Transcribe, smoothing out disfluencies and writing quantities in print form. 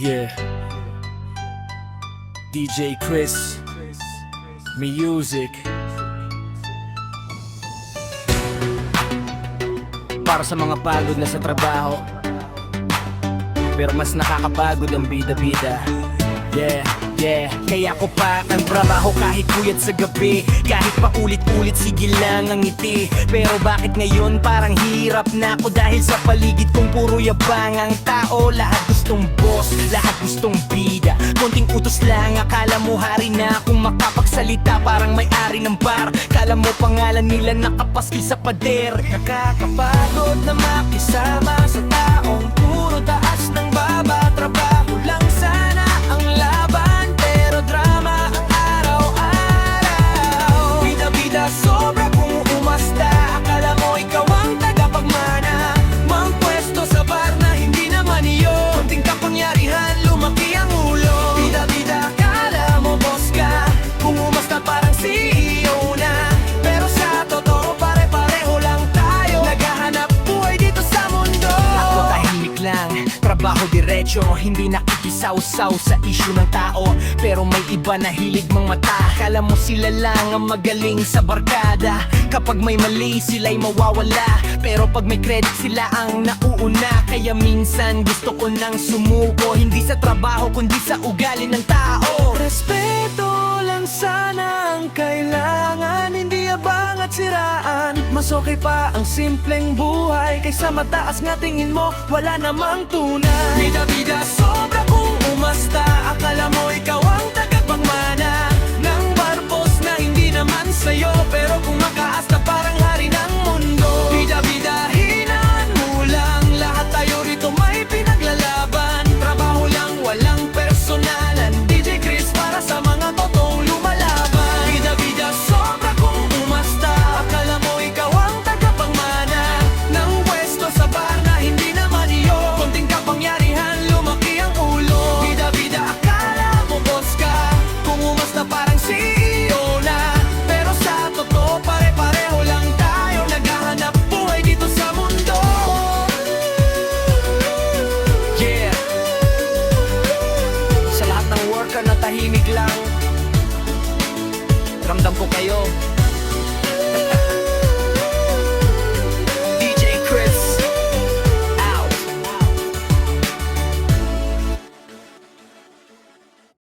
Yeah, DJ Chris Music. Para sa mga pagod na sa trabaho, pero mas nakakapagod ang bida-bida. Yeah, kaya ko pa ang trabaho kahit puyat sa gabi. Kahit pa ulit-ulit sige lang ang ngiti. Pero bakit ngayon parang hirap na ako? Dahil sa paligid kong puro yabang ang tao. Lahat gustong boss, lahat gustong bida. Konting utos lang, akala mo hari na kung makapagsalita. Parang may-ari ng bar, kala mo pangalan nila nakapaski sa pader. Nakakapagod na makisama sa taong puro taas ng baba. Trabaho lang sana ang laban, pero drama ang araw-araw. Bida-bida sobra kung umasta. Akala mo ikaw ang tagapagmana. Mangpwesto sa bar na hindi naman iyon. Konting kapangyarihan, lumaki ang ulo. Bida-bida, akala mo boss ka. Kung umasta parang CEO na. Pero sa totoo pare-pareho lang tayo. Naghahanap buhay dito sa mundo. Ako tahimik lang, trabaho diretso. Hindi nakikisaw-saw sa issue ng tao. Pero may iba na hilig mang mata. Kala mo sila lang ang magaling sa barkada. Kapag may mali sila'y mawawala. Pero pag may credit sila ang nauuna. Kaya minsan gusto ko nang sumuko. Hindi sa trabaho kundi sa ugali ng tao. Respeto lang sana ang kailangan. Hindi abang at siraan. Mas okay pa ang simpleng buhay kaysa mataas nga tingin mo wala namang tunay. Bida-bida sobra kung umasta. Akala mo ikaw ang tagapagmana ng barbos na hindi naman sa'yo. Pero kung makaasta parang hari ng mundo. Bida-bida hinaan mo lang. Lahat tayo rito may pinaglalaban. Trabaho lang walang personalan. DJ Chris para sa mga totoong lumalaban. Bida-bida sobra kung umasta. Akala mo ikaw ang tagapagmana ng pwesto sa bar na hindi naman iyo. Konting kapangyarihan, lumaki ang ulo. Bida-bida akala mo boss ka. Kung umasta parang CEO na. Pero sa totoo pare-pareho lang tayo. Naghahanap buhay dito sa mundo. Yeah, sa lahat ng worker na tahimik lang, ramdam ko kayo.